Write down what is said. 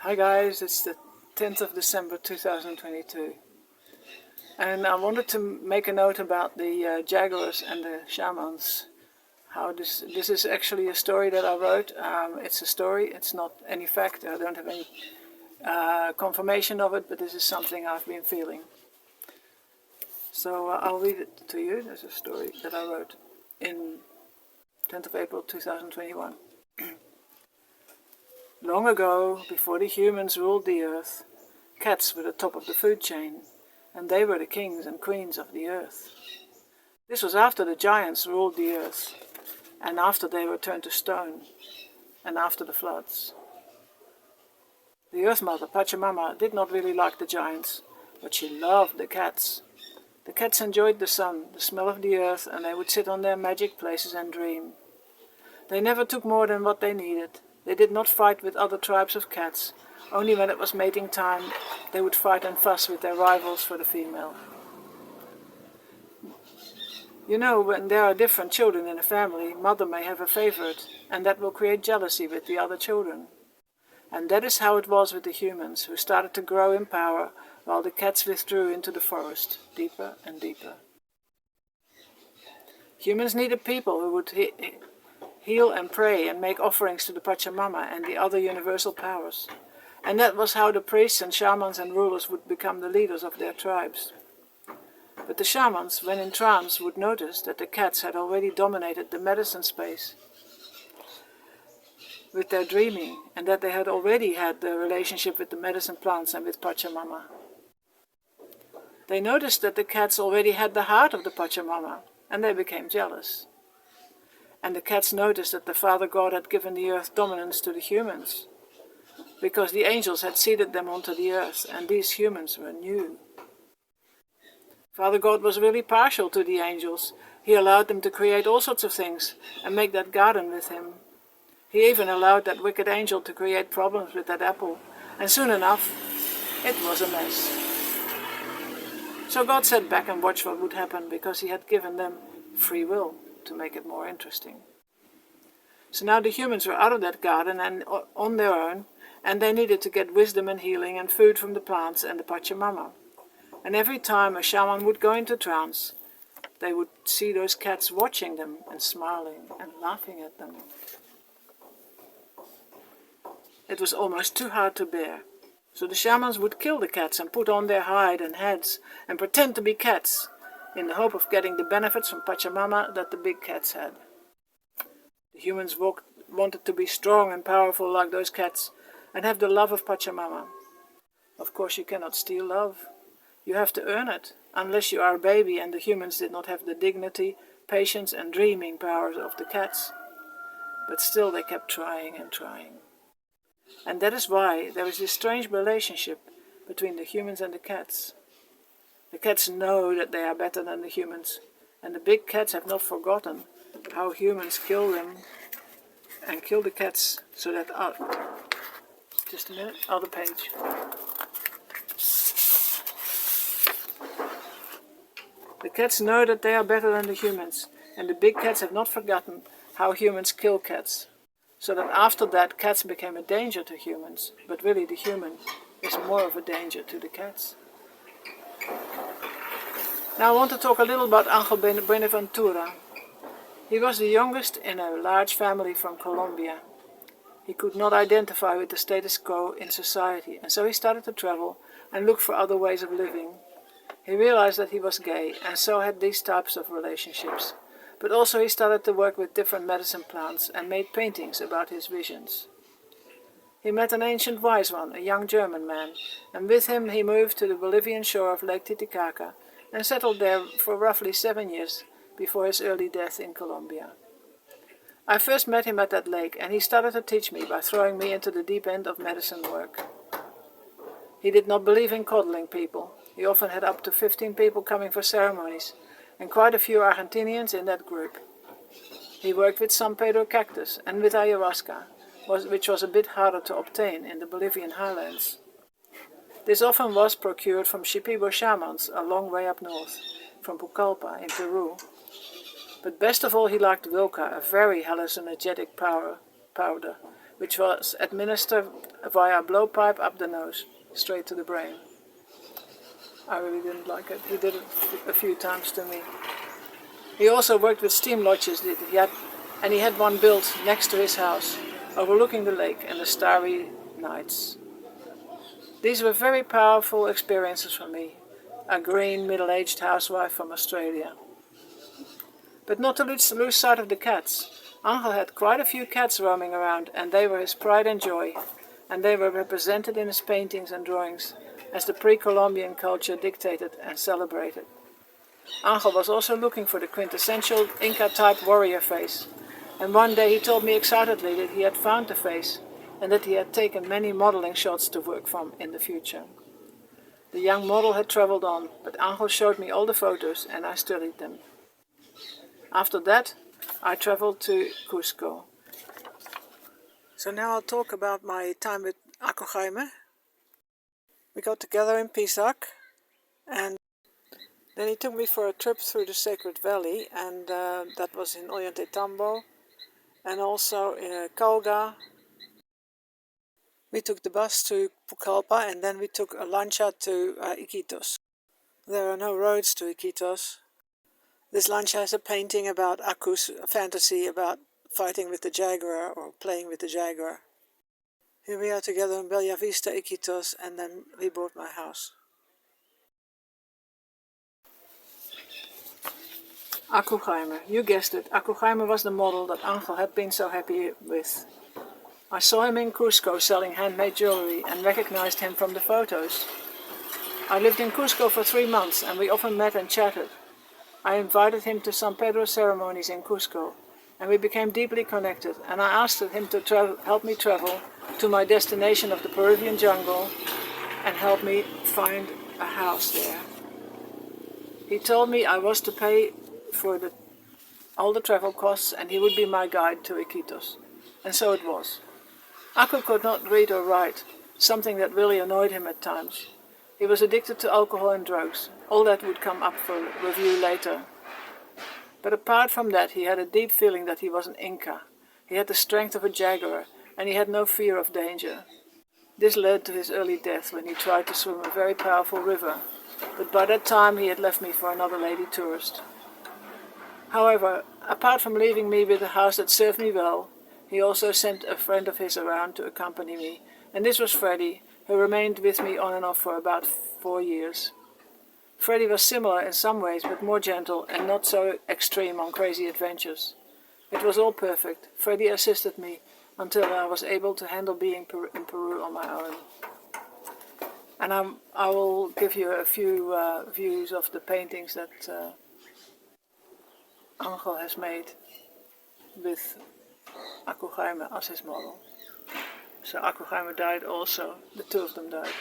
Hi guys, it's the 10th of December 2022 and I wanted to make a note about the jaguars and the shamans. How this is actually a story that I wrote. It's a story, it's not any fact, I don't have any confirmation of it, but this is something I've been feeling. So I'll read it to you. There's a story that I wrote in 10th of April 2021. Long ago, before the humans ruled the earth, cats were the top of the food chain, and they were the kings and queens of the earth. This was after the giants ruled the earth, and after they were turned to stone, and after the floods. The Earth Mother, Pachamama, did not really like the giants, but she loved the cats. The cats enjoyed the sun, the smell of the earth, and they would sit on their magic places and dream. They never took more than what they needed. They did not fight with other tribes of cats. Only when it was mating time, they would fight and fuss with their rivals for the female. You know, when there are different children in a family, mother may have a favorite, and that will create jealousy with the other children. And that is how it was with the humans, who started to grow in power, while the cats withdrew into the forest, deeper and deeper. Humans needed people who would heal and pray and make offerings to the Pachamama and the other universal powers. And that was how the priests and shamans and rulers would become the leaders of their tribes. But the shamans, when in trance, would notice that the cats had already dominated the medicine space with their dreaming, and that they had already had the relationship with the medicine plants and with Pachamama. They noticed that the cats already had the heart of the Pachamama, and they became jealous. And the cats noticed that the Father God had given the earth dominance to the humans, because the angels had seeded them onto the earth, and these humans were new. Father God was really partial to the angels. He allowed them to create all sorts of things and make that garden with him. He even allowed that wicked angel to create problems with that apple, and soon enough, it was a mess. So God sat back and watched what would happen, because he had given them free will to make it more interesting. So now the humans were out of that garden and on their own, and they needed to get wisdom and healing and food from the plants and the Pachamama. And every time a shaman would go into trance, they would see those cats watching them and smiling and laughing at them. It was almost too hard to bear. So the shamans would kill the cats and put on their hide and heads and pretend to be cats, in the hope of getting the benefits from Pachamama that the big cats had. The humans wanted to be strong and powerful like those cats and have the love of Pachamama. Of course, you cannot steal love. You have to earn it, unless you are a baby and the humans did not have the dignity, patience and dreaming powers of the cats. But still they kept trying and trying. And that is why there is this strange relationship between the humans and the cats. The cats know that they are better than the humans, and the big cats have not forgotten how humans kill them and kill the cats, so that... just a minute, other page. The cats know that they are better than the humans, and the big cats have not forgotten how humans kill cats, so that after that cats became a danger to humans, but really the human is more of a danger to the cats. Now I want to talk a little about Angel Buenaventura. He was the youngest in a large family from Colombia. He could not identify with the status quo in society, and so he started to travel and look for other ways of living. He realized that he was gay, and so had these types of relationships. But also he started to work with different medicine plants and made paintings about his visions. He met an ancient wise one, a young German man, and with him he moved to the Bolivian shore of Lake Titicaca and settled there for roughly 7 years before his early death in Colombia. I first met him at that lake, and he started to teach me by throwing me into the deep end of medicine work. He did not believe in coddling people. He often had up to 15 people coming for ceremonies, and quite a few Argentinians in that group. He worked with San Pedro cactus and with ayahuasca, which was a bit harder to obtain in the Bolivian highlands. This often was procured from Shipibo shamans a long way up north, from Pucallpa in Peru. But best of all he liked Wilca, a very hallucinogenic powder, which was administered via a blowpipe up the nose, straight to the brain. I really didn't like it. He did it a few times to me. He also worked with steam lodges, and he had one built next to his house, overlooking the lake and the starry nights. These were very powerful experiences for me, a green, middle-aged housewife from Australia. But not to lose sight of the cats. Angel had quite a few cats roaming around, and they were his pride and joy, and they were represented in his paintings and drawings, as the pre-Columbian culture dictated and celebrated. Angel was also looking for the quintessential Inca-type warrior face, and one day he told me excitedly that he had found the face, and that he had taken many modeling shots to work from in the future. The young model had traveled on, but Angel showed me all the photos, and I studied them. After that, I traveled to Cusco. So now I'll talk about my time with Aku Jaime. We got together in Pisac, and then he took me for a trip through the Sacred Valley, and that was in Ollantaytambo, and also in Cauga. We took the bus to Pucallpa, and then we took a lancha to Iquitos. There are no roads to Iquitos. This lancha has a painting about Aku's fantasy about fighting with the jaguar or playing with the jaguar. Here we are together in Bellavista, Iquitos, and then we bought my house. Aku Jaime, you guessed it, Aku Jaime was the model that Angel had been so happy with. I saw him in Cusco selling handmade jewelry and recognized him from the photos. I lived in Cusco for 3 months, and we often met and chatted. I invited him to San Pedro ceremonies in Cusco, and we became deeply connected, and I asked him to help me travel to my destination of the Peruvian jungle and help me find a house there. He told me I was to pay for all the travel costs, and he would be my guide to Iquitos. And so it was. Aku could not read or write, something that really annoyed him at times. He was addicted to alcohol and drugs. All that would come up for review later. But apart from that, he had a deep feeling that he was an Inca. He had the strength of a jaguar, and he had no fear of danger. This led to his early death when he tried to swim a very powerful river, but by that time he had left me for another lady tourist. However, apart from leaving me with a house that served me well, he also sent a friend of his around to accompany me, and this was Freddie, who remained with me on and off for about 4 years. Freddie was similar in some ways, but more gentle and not so extreme on crazy adventures. It was all perfect. Freddie assisted me until I was able to handle being in Peru on my own. And I will give you a few views of the paintings that Angel has made with Aku Jaime as his model. So Aku Jaime died also, the two of them died.